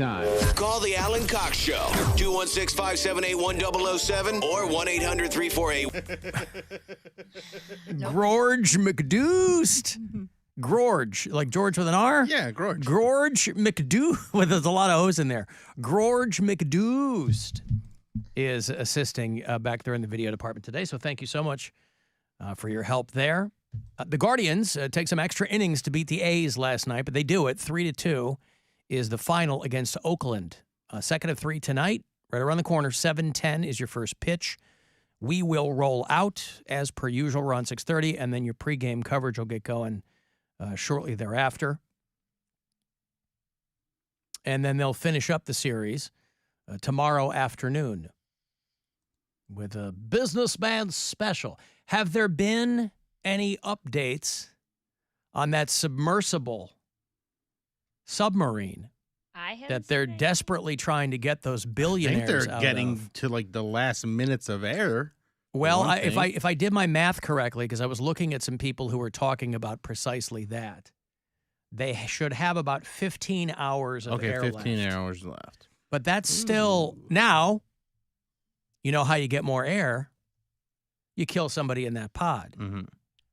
anytime. Call the Alan Cox Show. 216-578-1007 or 1-800-348. George McDoost. George, like George with an R? Yeah, George. George McDoost. Well, there's a lot of O's in there. George McDoost is assisting back there in the video department today. So thank you so much for your help there. The Guardians take some extra innings to beat the A's last night, but they do it. 3-2 is the final against Oakland. Second of 3 tonight, right around the corner. 7:10 is your first pitch. We will roll out as per usual around 6:30, and then your pregame coverage will get going shortly thereafter. And then they'll finish up the series tomorrow afternoon with a businessman special. Have there been any updates on that submersible submarine that they're desperately trying to get those billionaires I think they're out getting of? to like the last minutes of air. Well, if I did my math correctly, because I was looking at some people who were talking about precisely that, they should have about 15 hours of air left. 15 hours left. But that's still, now, you know how you get more air? You kill somebody in that pod. Mm-hmm.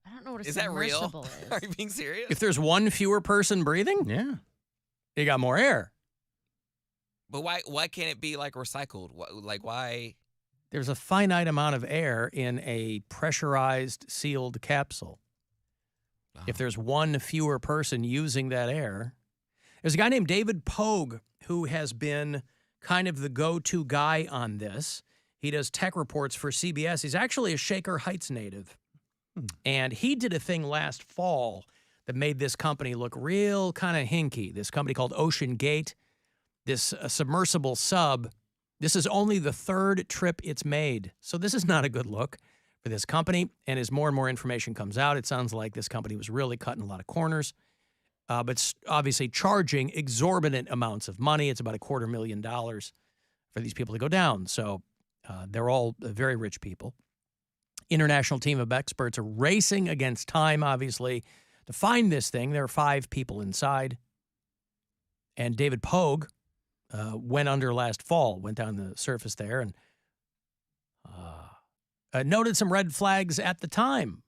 I don't know what a Is that real? submersible is. Are you being serious? If there's one fewer person breathing, Yeah. you got more air. But why can't it be like recycled? Why? There's a finite amount of air in a pressurized, sealed capsule. Oh. If there's one fewer person using that air, there's a guy named David Pogue who has been kind of the go-to guy on this. He does tech reports for CBS. He's actually a Shaker Heights native. And he did a thing last fall that made this company look real kind of hinky. This company called Ocean Gate, this submersible sub. This is only the third trip it's made. So this is not a good look for this company. And as more and more information comes out, it sounds like this company was really cutting a lot of corners, but obviously charging exorbitant amounts of money. It's about $250,000 for these people to go down. So they're all very rich people. International team of experts are racing against time, obviously, to find this thing. There are 5 people inside. And David Pogue went under last fall, went down the surface there, and noted some red flags at the time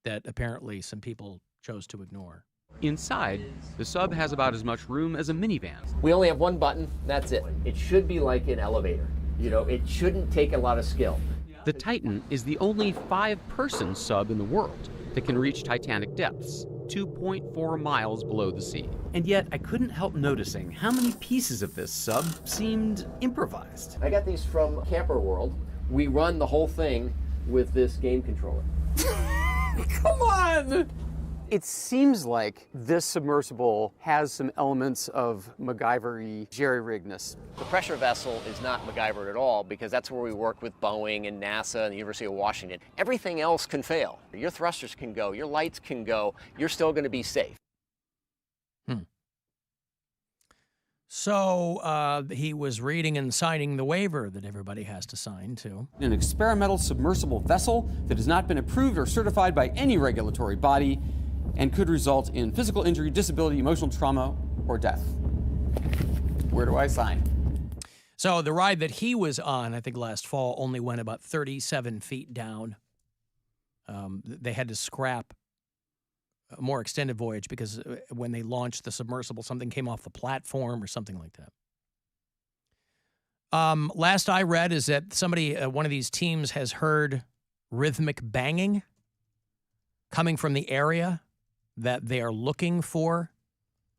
that apparently some people chose to ignore. Inside, the sub has about as much room as a minivan. We only have one button, that's it. It should be like an elevator. You know, it shouldn't take a lot of skill. The Titan is the only 5-person sub in the world that can reach Titanic depths, 2.4 miles below the sea. And yet, I couldn't help noticing how many pieces of this sub seemed improvised. I got these from Camper World. We run the whole thing with this game controller. Come on! It seems like this submersible has some elements of MacGyver-y jerry-riggedness. The pressure vessel is not MacGyver at all because that's where we work with Boeing and NASA and the University of Washington. Everything else can fail. Your thrusters can go, your lights can go, you're still going to be safe. So he was reading and signing the waiver that everybody has to sign to. An experimental submersible vessel that has not been approved or certified by any regulatory body and could result in physical injury, disability, emotional trauma, or death. Where do I sign? So the ride that he was on, I think last fall, only went about 37 feet down. They had to scrap a more extended voyage because when they launched the submersible, something came off the platform or something like that. Last I read is that somebody, one of these teams has heard rhythmic banging coming from the area that they are looking for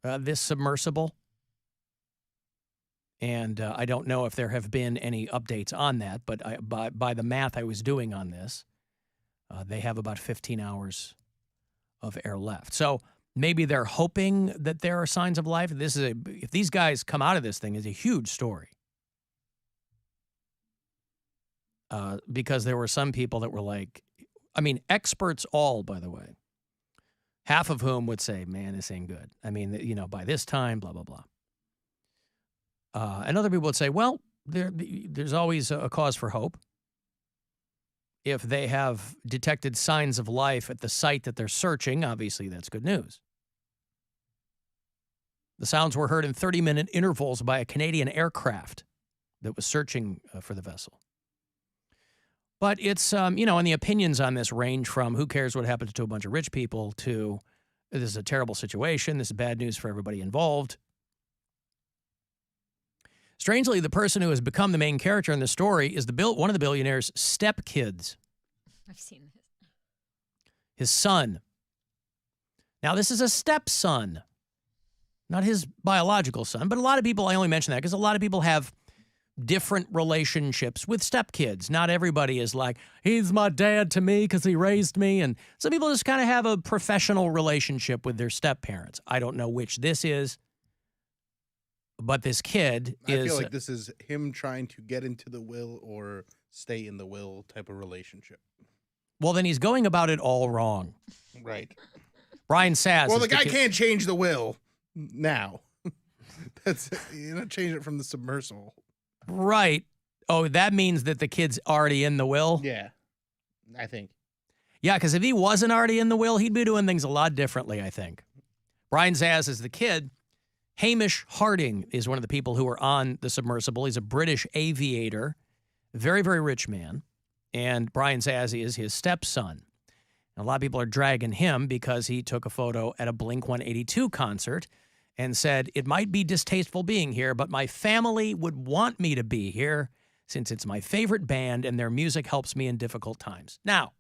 this submersible. And I don't know if there have been any updates on that, but by the math I was doing on this, they have about 15 hours of air left. So maybe they're hoping that there are signs of life. If these guys come out of this thing, it's a huge story. Because there were some people that were like, I mean, experts all, by the way, half of whom would say, man, this ain't good. I mean, you know, by this time, blah, blah, blah. And other people would say, well, there's always a cause for hope. If they have detected signs of life at the site that they're searching, obviously that's good news. The sounds were heard in 30-minute intervals by a Canadian aircraft that was searching for the vessel. But it's, and the opinions on this range from who cares what happens to a bunch of rich people to this is a terrible situation, this is bad news for everybody involved. Strangely, the person who has become the main character in the story is one of the billionaire's stepkids. I've seen this. His son. Now, this is a stepson, not his biological son, but a lot of people, I only mention that because a lot of people have different relationships with stepkids. Not everybody is like, he's my dad to me because he raised me. And some people just kind of have a professional relationship with their step-parents. I don't know which this is, but this kid I is... feel like this is him trying to get into the will or stay in the will type of relationship. Well, then he's going about it all wrong. Right. Brian Sass. Well, is the guy kid- can't change the will now. That's change it from the submersible. Right. Oh, that means that the kid's already in the will? Yeah, I think. Yeah, because if he wasn't already in the will, he'd be doing things a lot differently, I think. Brian Zaz is the kid. Hamish Harding is one of the people who are on the submersible. He's a British aviator, very, very rich man. And Brian Zaz is his stepson. And a lot of people are dragging him because he took a photo at a Blink-182 concert and said, it might be distasteful being here, but my family would want me to be here since it's my favorite band and their music helps me in difficult times. Now,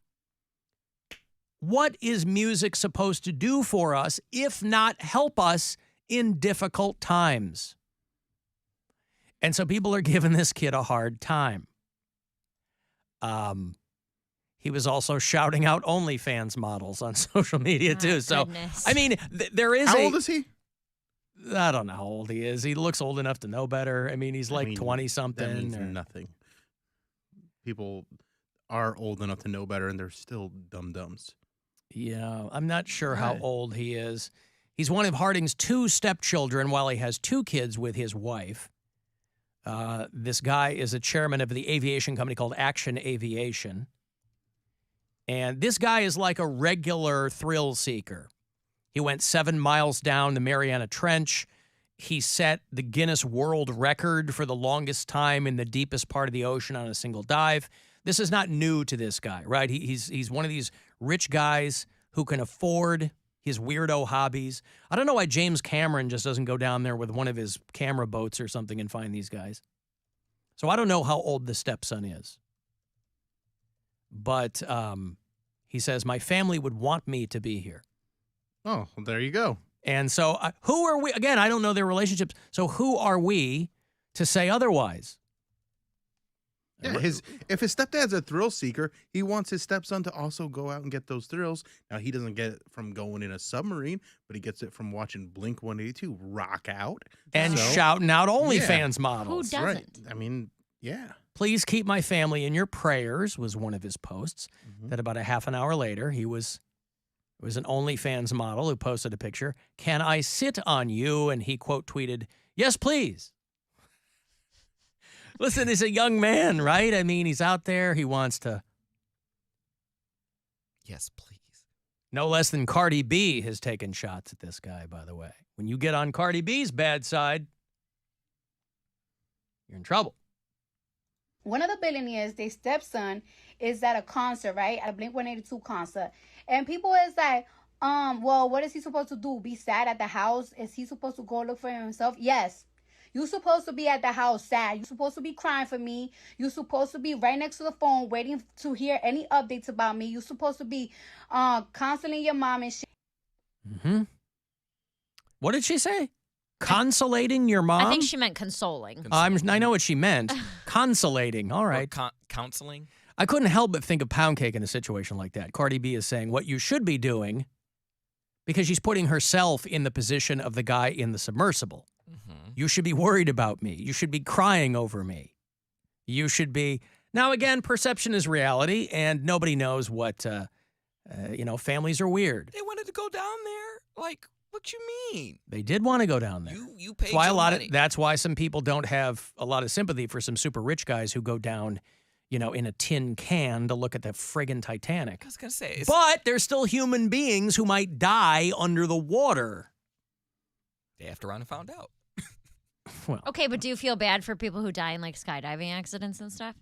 what is music supposed to do for us if not help us in difficult times? And so people are giving this kid a hard time. He was also shouting out OnlyFans models on social media too. So, goodness. I mean, there is How old is he? I don't know how old he is. He looks old enough to know better. I mean, he's like 20-something. That means nothing. People are old enough to know better, and they're still dum-dums. Yeah, I'm not sure how Right. old he is. He's one of Harding's 2 stepchildren while he has 2 kids with his wife. This guy is a chairman of the aviation company called Action Aviation. And this guy is like a regular thrill seeker. He went 7 miles down the Mariana Trench. He set the Guinness World Record for the longest time in the deepest part of the ocean on a single dive. This is not new to this guy, right? He's one of these rich guys who can afford his weirdo hobbies. I don't know why James Cameron just doesn't go down there with one of his camera boats or something and find these guys. So I don't know how old the stepson is. But he says, my family would want me to be here. Oh, well, there you go. And so who are we? Again, I don't know their relationships. So who are we to say otherwise? Yeah, if his stepdad's a thrill seeker, he wants his stepson to also go out and get those thrills. Now, he doesn't get it from going in a submarine, but he gets it from watching Blink-182 rock out. And So- shouting out OnlyFans models. Who Right. doesn't? I mean, yeah. Please keep my family in your prayers was one of his posts. Mm-hmm. That about a half an hour later, it was an OnlyFans model who posted a picture. Can I sit on you? And he quote tweeted, yes, please. Listen, he's a young man, right? I mean, he's out there. He wants to. Yes, please. No less than Cardi B has taken shots at this guy, by the way. When you get on Cardi B's bad side, you're in trouble. One of the billionaires, their stepson, is at a concert, right? At a Blink-182 concert. And people is like, well, what is he supposed to do? Be sad at the house? Is he supposed to go look for himself? Yes. You're supposed to be at the house sad. You're supposed to be crying for me. You're supposed to be right next to the phone waiting to hear any updates about me. You're supposed to be counseling your mom and shit. Mm-hmm. What did she say? Consolating your mom? I think she meant consoling. I know what she meant. Consolating. All Or right. counseling. I couldn't help but think of Poundcake in a situation like that. Cardi B is saying what you should be doing because she's putting herself in the position of the guy in the submersible. Mm-hmm. You should be worried about me. You should be crying over me. You should be. Now, again, perception is reality, and nobody knows what, families are weird. They wanted to go down there. Like, what you mean? They did want to go down there. You paid That's why your money. that's why some people don't have a lot of sympathy for some super rich guys who go down, in a tin can to look at the friggin' Titanic. I was gonna say, But there's still human beings who might die under the water. They after around and found out. Well, Okay, but do you feel bad for people who die in like skydiving accidents and stuff?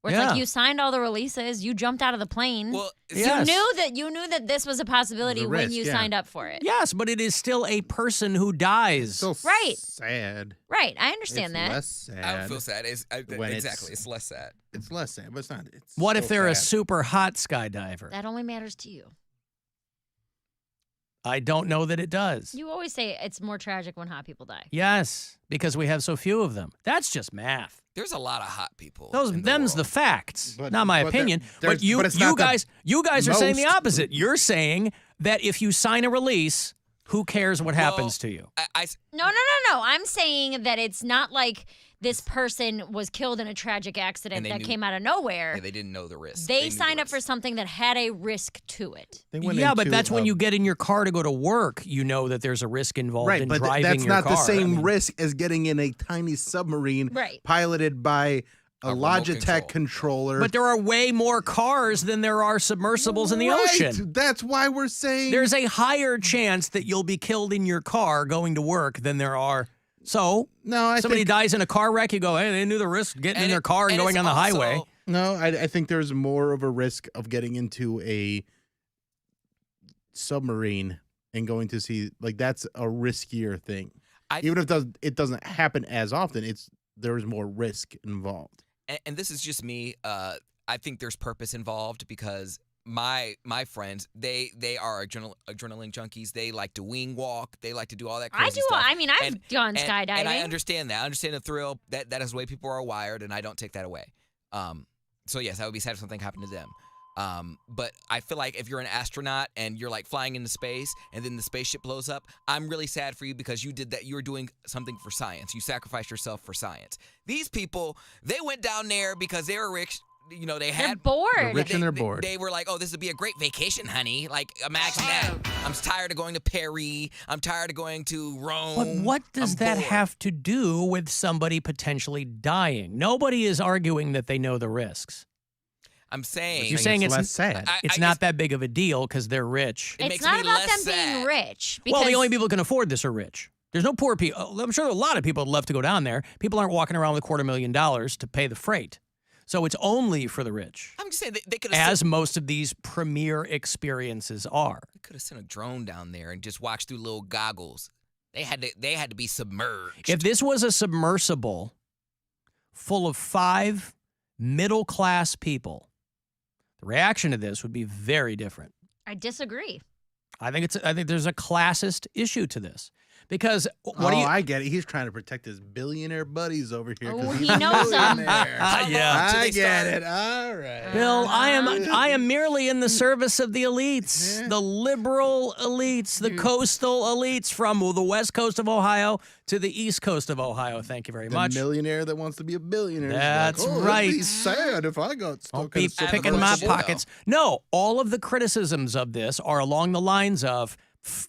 Where it's Yeah. like you signed all the releases, you jumped out of the plane. Well, Yes. You knew that this was a possibility The when risk, you yeah. signed up for it. yes, but it is still a person who dies. So Right. sad. Right, I understand It's that. less sad. I would feel sad. when Exactly. It's less sad. It's less sad, but it's not. It's What if so they're a sad. super hot skydiver? That only matters to you. I don't know that it does. You always say it's more tragic when hot people die. Yes, because we have so few of them. That's just math. There's a lot of hot people. Them's the world. facts, But- not my but opinion. there's- But you, but it's not the you guys are saying the most. opposite. You're saying that if you sign a release, who cares what happens to you? No. I'm saying that it's not like this person was killed in a tragic accident And they that knew- came out of nowhere. Yeah, they didn't know the risk. They knew the signed up for risk. something that had a risk to it. They went Yeah, but into, that's when you get in your car to go to work. You know that there's a risk involved right, in but driving that's your not the car. same I mean, risk as getting in a tiny submarine Right. piloted by a A remote Logitech controller. But there are way more cars than there are submersibles in the Right, ocean. That's why we're saying There's a higher chance that you'll be killed in your car going to work than there are. So, no. I somebody think dies in a car wreck, you go, hey, they knew the risk getting in their car and going it's on the also- highway. no. I think there's more of a risk of getting into a submarine and going to see that's a riskier thing. Even if it doesn't happen as often, there's more risk involved. And this is just me. I think there's purpose involved because my friends they are adrenaline junkies. They like to wing walk. They like to do all that crazy I do. stuff. I mean, I've done skydiving. And I understand that. I understand the thrill. That is the way people are wired, and I don't take that away. So yes, I would be sad if something happened to them. But I feel like if you're an astronaut and you're like flying into space and then the spaceship blows up, I'm really sad for you because you did that. You were doing something for science. You sacrificed yourself for science. These people, they went down there because they were rich. You know, they They're had bored. They're rich and they're bored. They were like, oh, this would be a great vacation, honey. Like, imagine that. I'm tired of going to Paris. I'm tired of going to Rome. But what does I'm that bored. have to do with somebody potentially dying? Nobody is arguing that they know the risks. I'm saying. You're saying it's less sad. It's I not guess that big of a deal because they're rich. It It's makes not me about less them being sad. rich. Well, the because- only people who can afford this are rich. There's no poor people. I'm sure a lot of people would love to go down there. People aren't walking around with $250,000 to pay the freight. So it's only for the rich, I'm just saying they could have as most of these premier experiences are. sent a drone down there and just watched through little goggles. They had to be submerged. If this was a submersible full of 5 middle-class people, the reaction to this would be very different. I disagree. I think there's a classist issue to this. Because what do you I get it. He's trying to protect his billionaire buddies over here. 'cause Oh, he's he a knows 'em. billionaire. Yeah. I get it. All right. Bill, I am merely in the service of the elites, Yeah. the liberal elites, the coastal elites from the west coast of Ohio to the east coast of Ohio. Thank you very The much. millionaire that wants to be a billionaire. is That's like, oh, right. It'd be sad if I got Don't stuck be in a picking my submersible. pockets. No, all of the criticisms of this are along the lines of,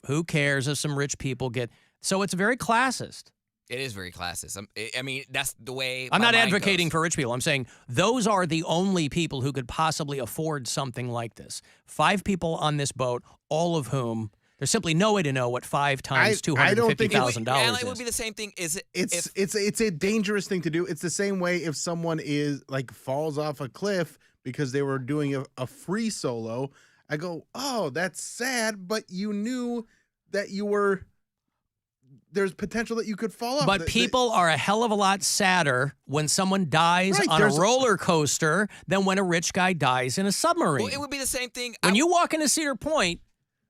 who cares if some rich people get... So it's very classist. It is very classist. I mean, that's the way. I'm my not mind advocating goes. for rich people. I'm saying those are the only people who could possibly afford something like this. 5 people on this boat, all of whom there's simply no way to know what 5 times I don't think it would- $250,000 It would is. be the same thing. Is it? It's a dangerous thing to do. It's the same way if someone is like falls off a cliff because they were doing a free solo. I go, oh, that's sad, but you knew that there's potential that you could fall off. But people are a hell of a lot sadder when someone dies Right, on a there's- roller coaster than when a rich guy dies in a submarine. Well, it would be the same thing. When you walk into Cedar Point,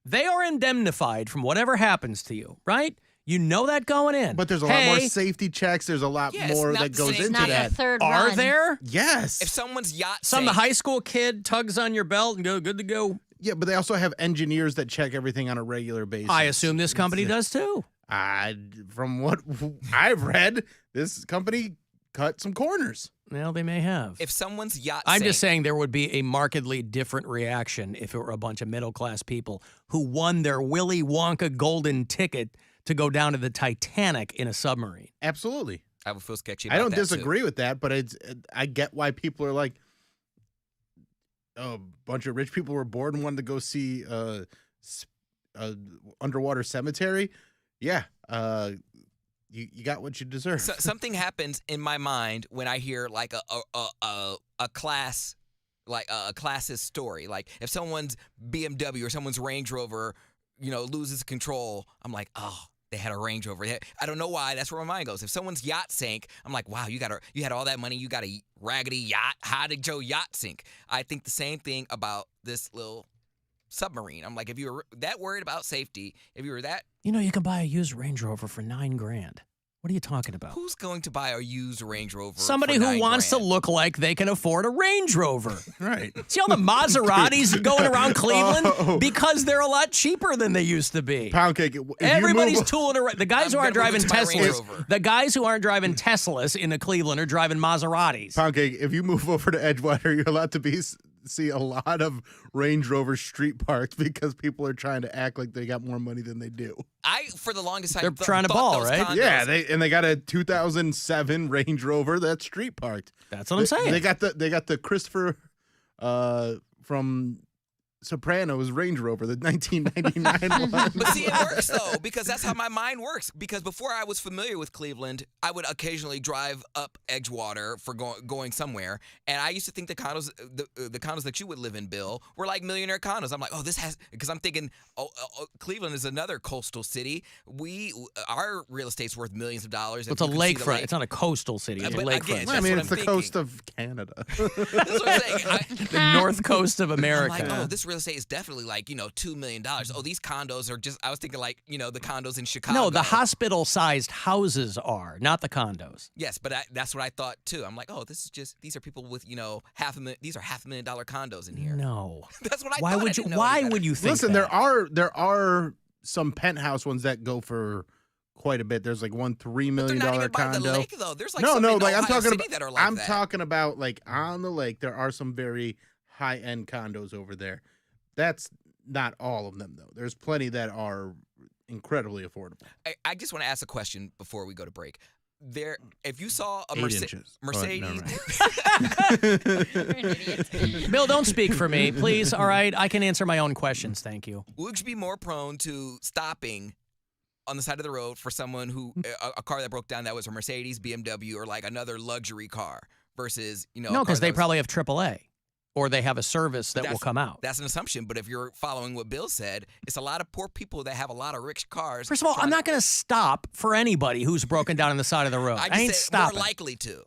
they are indemnified from whatever happens to you, right? You know that going in. But there's a lot more safety checks. There's a lot Yeah, it's more not that the goes same. into Not that. the third Are run. there? Yes. if someone's yacht Some sank, high school kid tugs on your belt and go, good to go. Yeah, but they also have engineers that check everything on a regular basis. I assume this company does too. From what I've read, this company cut some corners. Well, they may have. if someone's yacht I'm sank, just saying there would be a markedly different reaction if it were a bunch of middle-class people who won their Willy Wonka golden ticket to go down to the Titanic in a submarine. Absolutely. I would feel sketchy about I don't that, too. disagree with that, but I get why people are like, a bunch of rich people were bored and wanted to go see a underwater cemetery. yeah, you got what you deserve. So, something happens in my mind when I hear like a class, like a class's story. Like if someone's BMW or someone's Range Rover, loses control, I'm like, oh, they had a Range Rover. I don't know why. That's where my mind goes. If someone's yacht sank, I'm like, wow, you had all that money. You got a raggedy yacht. How did your yacht sink? I think the same thing about this little submarine. I'm like, if you were that worried about safety, if you were that, You can buy a used Range Rover for $9,000. What are you talking about? who's going to buy a used Range Rover? Somebody for who wants to $9,000? look like they can afford a Range Rover. Right. See all the Maseratis going around Cleveland? Oh. Because they're a lot cheaper than they used to be. Poundcake. Everybody's tooling around. The guys I'm who aren't gonna move driving it to my Range Teslas, Rover. the guys who aren't driving Teslas into Cleveland are driving Maseratis. Poundcake, if you move over to Edgewater, you're allowed to see a lot of Range Rover street parked because people are trying to act like they got more money than they do. For the longest time, They're trying to ball, those right? condos- Yeah, they got a 2007 Range Rover that's street parked. That's what I'm saying. They got the Christopher from Sopranos Range Rover, the 1999 one. But see, it works though, because that's how my mind works. Because before I was familiar with Cleveland, I would occasionally drive up Edgewater for going somewhere, and I used to think the condos, the condos that you would live in, Bill, were like millionaire condos. I'm like, oh, because I'm thinking, Cleveland is another coastal city. Our real estate's worth millions of dollars. It's a lakefront. It's not a coastal city. It's a But lakefront. again, I that's mean, what it's I'm the thinking. coast of Canada. That's what I'm saying. The north coast of I'm America. like, oh, this real estate is definitely like, $2 million. Oh, these condos are just, I was thinking like, the condos in Chicago. No, the hospital-sized houses are, not the condos. Yes, but that's what I thought too. I'm like, oh, these are people with, these are $500,000 condos in here. No. That's what I Why thought. would you? Why would you think Listen, that? there are some penthouse ones that go for quite a bit. There's like one $3 million They're not even by condo. the lake though. There's like no, some no, in like I'm Ohio talking City about. that are like I'm that. talking about like on the lake. There are some very high end condos over there. That's not all of them though. There's plenty that are incredibly affordable. I just want to ask a question before we go to break. If you saw a 8 inches. Mercedes, Bill, don't speak for me, please. All right, I can answer my own questions. Thank you. would you be more prone to stopping on the side of the road for someone who a car that broke down that was a Mercedes, BMW, or like another luxury car versus No, because they probably have AAA, or they have a service that will That's- come out. That's an assumption, but if you're following what Bill said, it's a lot of poor people that have a lot of rich cars. First of all, I'm not going to stop for anybody who's broken down on the side of the road. I I just ain't said stopping. more likely to.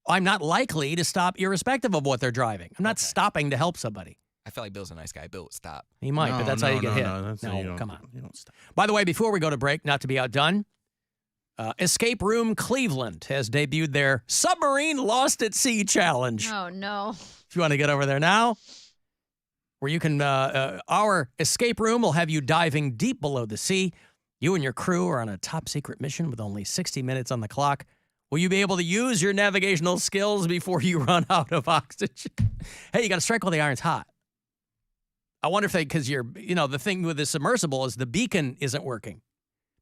I'm not likely to stop irrespective of what they're driving. I'm not Okay. stopping to help somebody. I feel like Bill's a nice guy. Bill would stop. He might, but that's how you get hit. No, come on. You don't stop. By the way, before we go to break, not to be outdone, Escape Room Cleveland has debuted their Submarine Lost at Sea Challenge. Oh, no. If you want to get over there now, where you can, our escape room will have you diving deep below the sea. You and your crew are on a top secret mission with only 60 minutes on the clock. Will you be able to use your navigational skills before you run out of oxygen? Hey, you got to strike while the iron's hot. I wonder if because the thing with the submersible is the beacon isn't working.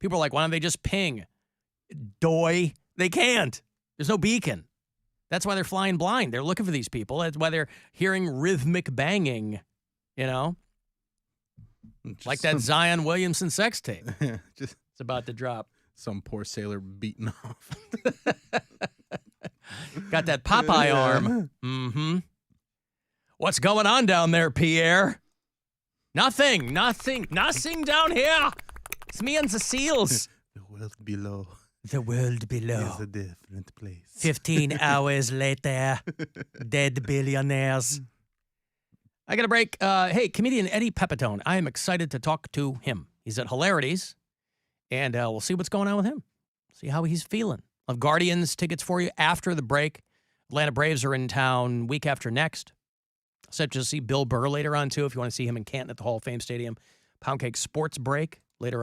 People are like, why don't they just ping? Doy. They can't. There's no beacon. That's why they're flying blind. They're looking for these people. That's why they're hearing rhythmic banging, like that Zion Williamson sex tape. Just It's about to drop. some poor sailor beaten off. Got that Popeye arm. Mm-hmm. What's going on down there, Pierre? Nothing down here. It's me and the seals. The world below The world below. is a different place. 15 hours later, dead billionaires. I got a break. Hey, comedian Eddie Pepitone. I am excited to talk to him. He's at Hilarities, and we'll see what's going on with him. See how he's feeling. I'll have Guardians tickets for you after the break. Atlanta Braves are in town week after next. Set to see Bill Burr later on, too, if you want to see him in Canton at the Hall of Fame Stadium. Poundcake Sports Break later on.